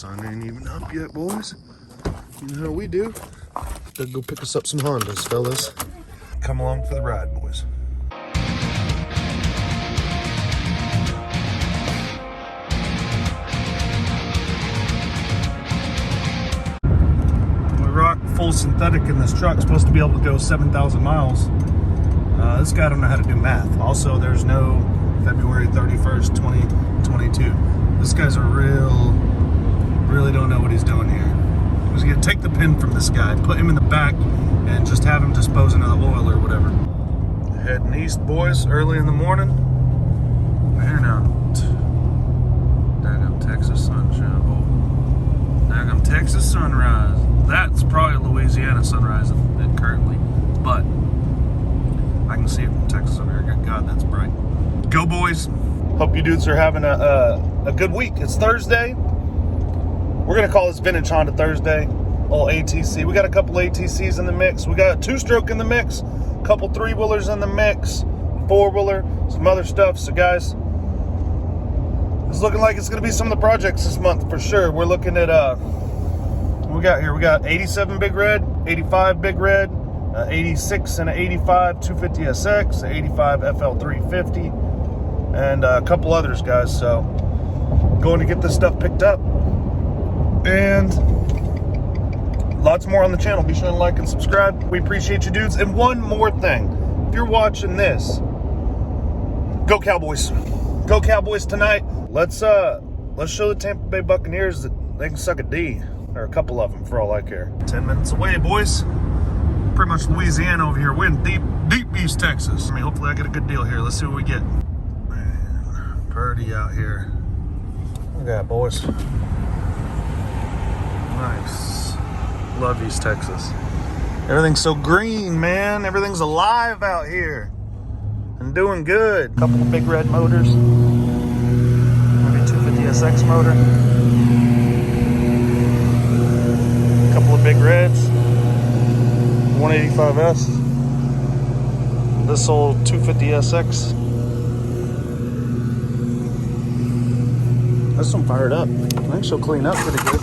sun ain't even up yet, boys. You know how we do. Gotta go pick us up some Hondas, fellas. Come along for the ride, boys. We rock full synthetic in this truck. Supposed to be able to go 7,000 miles. This guy don't know how to do math. Also, there's no February 31st, 2022. This guy's really don't know what he's doing here. He's gonna take the pin from this guy, put him in the back, and just have him disposing of the oil or whatever. Heading east, boys, early in the morning. We're here now. Daggum Texas sunshine. Oh, daggum Texas sunrise. That's probably Louisiana sunrise currently, but I can see it from Texas over here. God, that's bright. Go, boys. Hope you dudes are having a good week. It's Thursday. We're going to call this Vintage Honda Thursday. All ATC. We got a couple ATCs in the mix. We got a two-stroke in the mix. A couple three-wheelers in the mix. Four-wheeler. Some other stuff. So, guys, it's looking like it's going to be some of the projects this month for sure. We're looking at, what we got here? We got 87 Big Red, 85 Big Red, 86 and an 85 250SX, 85 FL350, and a couple others, guys. So going to get this stuff picked up, and lots more on the channel. Be sure to like and subscribe. We appreciate you dudes. And one more thing, if you're watching this, go Cowboys. Go Cowboys tonight. Let's show the Tampa Bay Buccaneers that they can suck a D, or a couple of them for all I care. 10 minutes away, boys. Pretty much Louisiana over here. We're in deep East Texas. I mean, hopefully I get a good deal here. Let's see what we get. Man, pretty out here. Look at that, boys. Nice. Love East Texas. Everything's so green, man. Everything's alive out here. And doing good. Couple of Big Red motors. Maybe 250SX motor. Couple of Big Reds. 185S. This old 250SX. This one fired up. I think she'll clean up pretty good.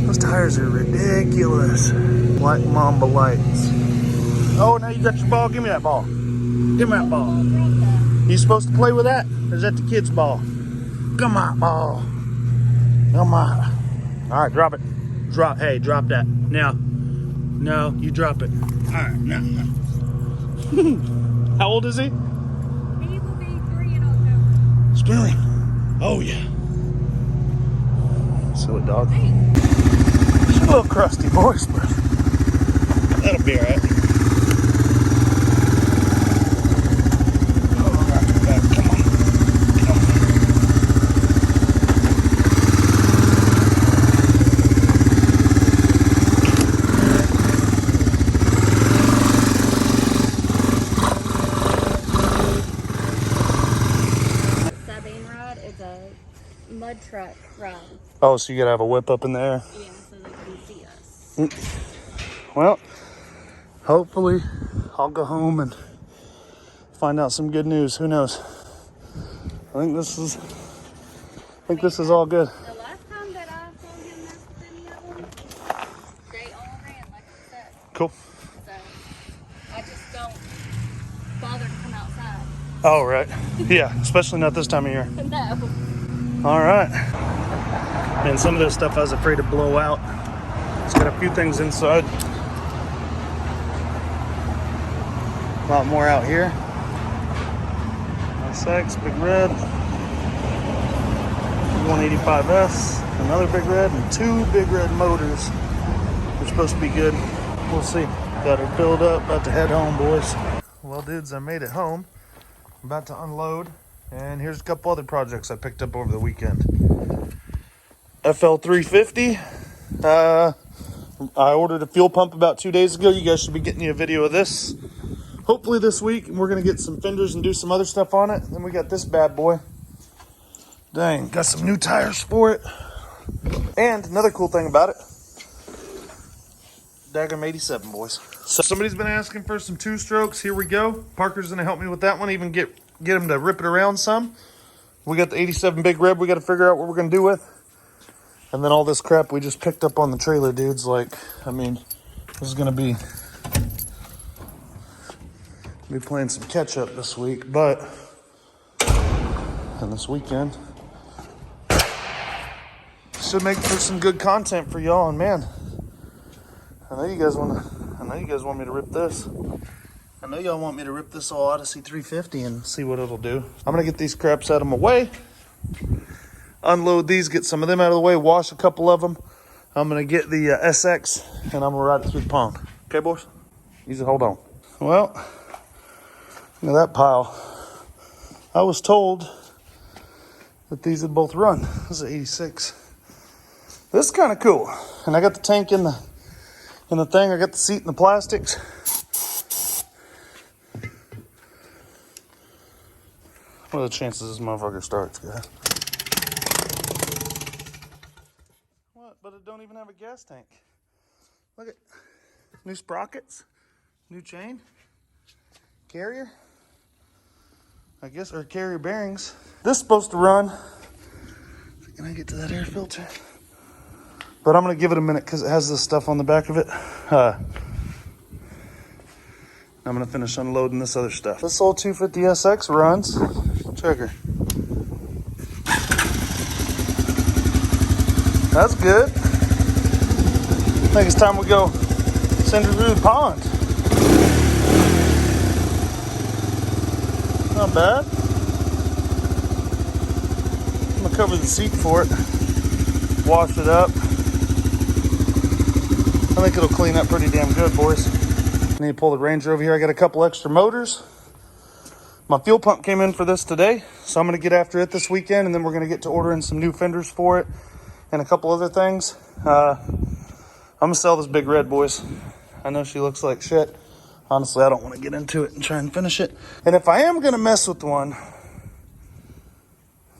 Those tires are ridiculous. Black Mamba lights. Oh, now you got your ball. Give me that ball. Give me that ball. You supposed to play with that? Or is that the kid's ball? Come on, ball. Come on. All right, drop it. Drop. Hey, drop that. Now. No, you drop it. All right, now. How old is he? He will be 3 in October. Spilling. Oh, yeah. Silly dog. Hey. She's a little crusty, boys, but that'll be all right. Mud truck ride. Oh, so you gotta have a whip up in the air? Yeah, so they can see us. Well, hopefully I'll go home and find out some good news. Who knows? I think this is all good. The last time that I told him this with any of them, they all ran, like I said. Cool. So I just don't bother to come outside. Oh, right. Yeah, especially not this time of year. No. All right. And some of this stuff I was afraid to blow out. It's got a few things inside. A lot more out here. SX, Big Red. 185S, another Big Red, and 2 Big Red motors. They're supposed to be good. We'll see. Got her filled up. About to head home, boys. Well, dudes, I made it home. I'm about to unload. And here's a couple other projects I picked up over the weekend. FL350. I ordered a fuel pump about 2 days ago. You guys should be getting you a video of this hopefully this week. And we're going to get some fenders and do some other stuff on it. Then we got this bad boy. Dang, got some new tires for it. And another cool thing about it, daggum 87, boys. So somebody's been asking for some 2-strokes. Here we go. Parker's gonna help me with that one. Even get him to rip it around some. We got the 87 Big Red we got to figure out what we're gonna do with. And then all this crap we just picked up on the trailer, dudes. Like, I mean, this is gonna be playing some catch up this week, but and this weekend should make for some good content for y'all. And man, I know you guys want me to rip this. I know y'all want me to rip this all Odyssey 350 and see what it'll do. I'm gonna get these craps out of my way, unload these, get some of them out of the way, wash a couple of them. I'm gonna get the SX and I'm gonna ride it through the pond. Okay, boys? Easy, hold on. Well, look at that pile. I was told that these would both run. This is an 86. This is kind of cool. And I got the tank in the thing. I got the seat in the plastics. What are the chances this motherfucker starts, guys? What? But it don't even have a gas tank. Look at new sprockets, new chain, carrier, I guess, or carrier bearings. This is supposed to run. Can I get to that air filter? But I'm gonna give it a minute because it has this stuff on the back of it. I'm gonna finish unloading this other stuff. This old 250SX runs. Check her. That's good. I think it's time we go send her through the pond. Not bad. I'm gonna cover the seat for it. Wash it up. I think it'll clean up pretty damn good, boys. I need to pull the Ranger over here. I got a couple extra motors. My fuel pump came in for this today, so I'm going to get after it this weekend, and then we're going to get to ordering some new fenders for it and a couple other things. I'm going to sell this Big Red, boys. I know she looks like shit. Honestly, I don't want to get into it and try and finish it. And if I am going to mess with one,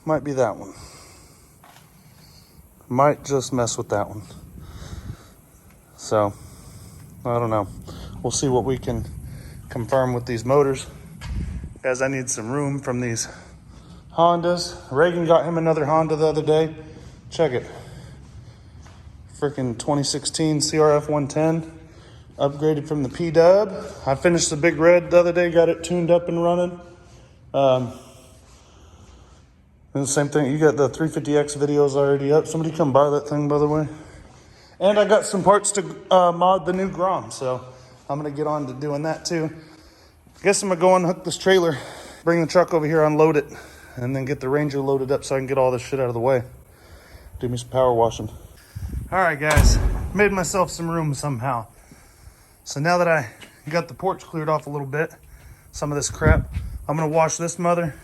might be that one. Might just mess with that one. So, I don't know. We'll see what we can confirm with these motors. Guys, I need some room from these Hondas. Reagan got him another Honda the other day. Check it. Freaking 2016 CRF 110. Upgraded from the P-Dub. I finished the Big Red the other day. Got it tuned up and running. And the same thing. You got the 350X videos already up. Somebody come buy that thing, by the way. And I got some parts to mod the new Rhome. So I'm going to get on to doing that too. I guess I'm going to go and hook this trailer, bring the truck over here, unload it, and then get the Ranger loaded up so I can get all this shit out of the way. Do me some power washing. All right, guys. Made myself some room somehow. So now that I got the porch cleared off a little bit, some of this crap, I'm going to wash this mother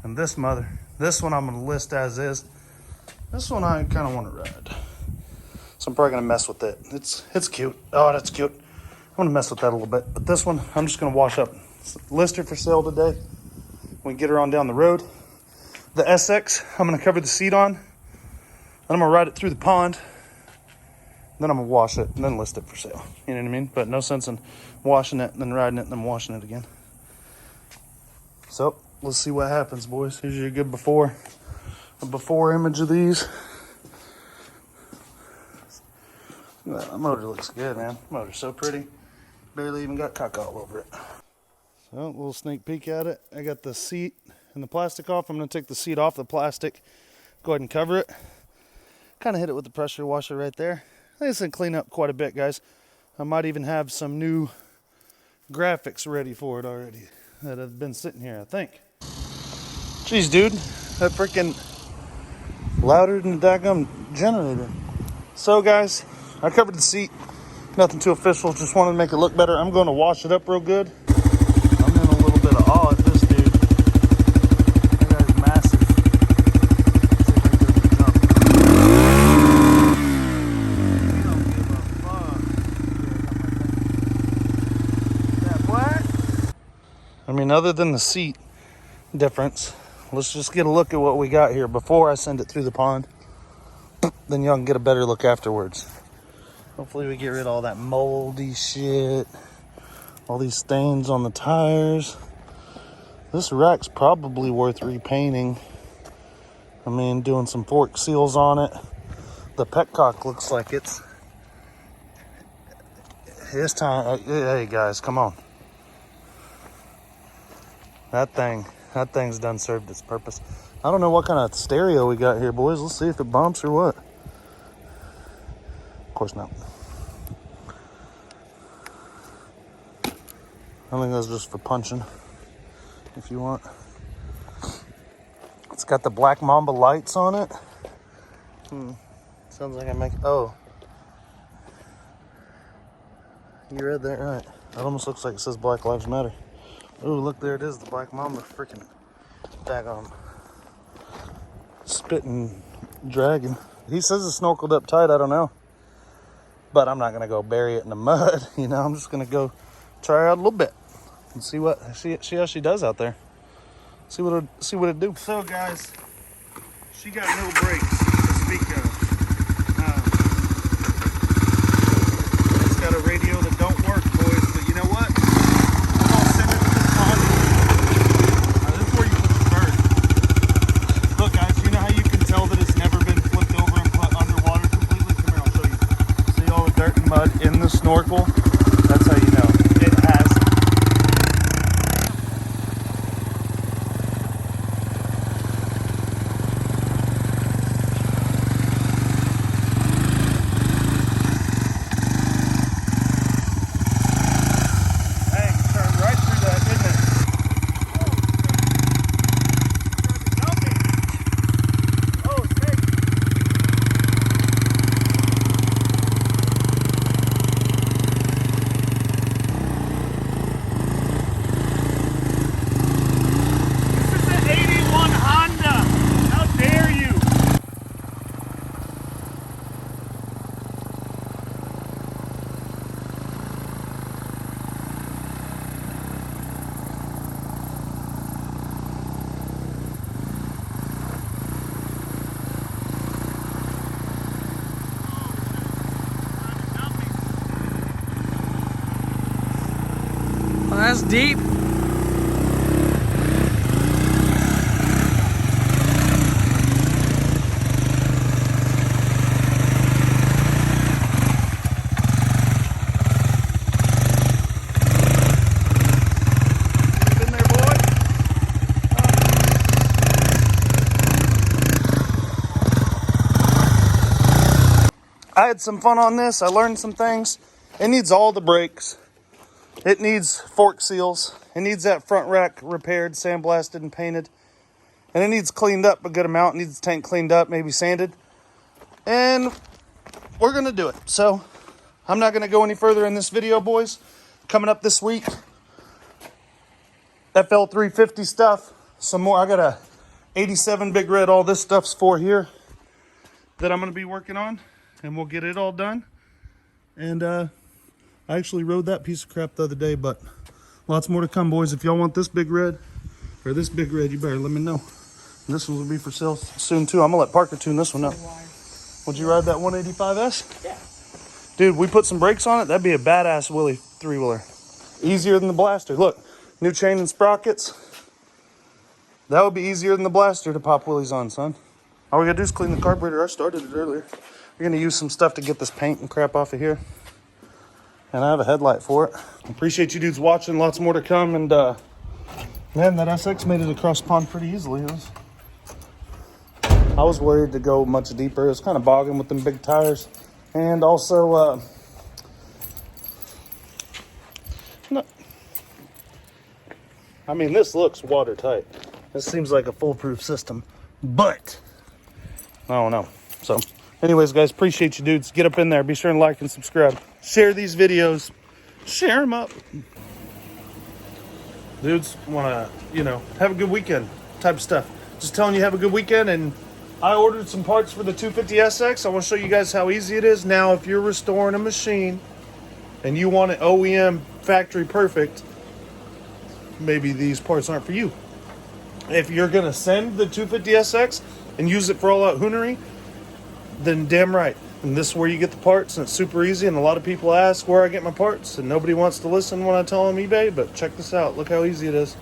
and this mother. This one I'm going to list as is. This one I kind of want to ride. So I'm probably going to mess with it. It's cute. Oh, that's cute. I'm going to mess with that a little bit. But this one, I'm just going to wash up. List her for sale today. We can get her on down the road. The SX, I'm going to cover the seat on. Then I'm going to ride it through the pond. Then I'm going to wash it and then list it for sale. You know what I mean? But no sense in washing it and then riding it and then washing it again. So, let's see what happens, boys. Here's your good a before image of these. That motor looks good, man. The motor's so pretty. Barely even got caca all over it. So, a little sneak peek at it. I got the seat and the plastic off. I'm going to take the seat off the plastic. Go ahead and cover it. Kind of hit it with the pressure washer right there. I think it's going to clean up quite a bit, guys. I might even have some new graphics ready for it already that have been sitting here, I think. Jeez, dude. That freaking louder than the daggum generator. So, guys, I covered the seat. Nothing too official. Just wanted to make it look better. I'm going to wash it up real good. I'm in a little bit of awe at this dude. That guy's massive. Let's see if I can get him to jump. He don't give a fuck. That black? I mean, other than the seat difference, let's just get a look at what we got here before I send it through the pond. Then y'all can get a better look afterwards. Hopefully we get rid of all that moldy shit. All these stains on the tires. This rack's probably worth repainting. I mean, doing some fork seals on it. The petcock looks like it's time. Hey guys, come on. That thing's done served its purpose. I don't know what kind of stereo we got here, boys. Let's see if it bumps or what. Of course not. I think that's just for punching, if you want. It's got the Black Mamba lights on it. Sounds like I make, oh. You read that right. That almost looks like it says Black Lives Matter. Oh, look, there it is, the Black Mamba freaking daggone spitting dragon. He says it's snorkeled up tight, I don't know. But I'm not gonna go bury it in the mud, you know, I'm just gonna go try her out a little bit and see how she does out there. See what it do. So guys, she got no brakes to speak of. It's got a radio that don't work, boys, but you know what? I'm gonna send it to this pond. This is where you put the bird. Look guys, you know how you can tell that it's never been flipped over and put underwater completely? Come here, I'll show you. See all the dirt and mud in the snorkel? That's how you know. It has. That's deep. I had some fun on this. I learned some things. It needs all the brakes. It needs fork seals. It needs that front rack repaired, sandblasted, and painted. And it needs cleaned up a good amount. It needs the tank cleaned up, maybe sanded. And we're going to do it. So I'm not going to go any further in this video, boys. Coming up this week, FL350 stuff. Some more. I got a 87 Big Red. All this stuff's for here that I'm going to be working on. And we'll get it all done. And I actually rode that piece of crap the other day, but lots more to come, boys. If y'all want this Big Red or this Big Red, you better let me know. And this one will be for sale soon too. I'm gonna let Parker tune this one up. Would you ride that 185S? Yeah. Dude, we put some brakes on it. That'd be a badass Willie three-wheeler. Easier than the Blaster. Look, new chain and sprockets. That would be easier than the Blaster to pop Willies on, son. All we gotta do is clean the carburetor. I started it earlier. We're gonna use some stuff to get this paint and crap off of here. And I have a headlight for it. Appreciate you dudes watching. Lots more to come. And man, that SX made it across the pond pretty easily. I was worried to go much deeper. It was kind of bogging with them big tires. And also, I mean, this looks watertight. This seems like a foolproof system, but I don't know. So anyways, guys, appreciate you dudes. Get up in there. Be sure and like and subscribe. Share these videos. Share them up. Dudes want to, you know, have a good weekend type of stuff. Just telling you, have a good weekend. And I ordered some parts for the 250SX. I want to show you guys how easy it is. Now, if you're restoring a machine and you want it OEM factory perfect, maybe these parts aren't for you. If you're going to send the 250SX and use it for all out hoonery, then damn right. And this is where you get the parts, and it's super easy. And a lot of people ask where I get my parts, and nobody wants to listen when I tell them eBay. But check this out. Look how easy it is.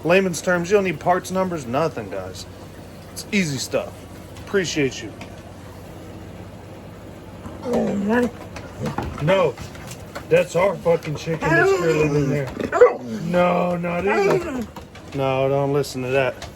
Layman's terms, you don't need parts numbers, nothing, guys. It's easy stuff. Appreciate you. No, that's our fucking chicken that's grilling in there. No, not even. No, don't listen to that.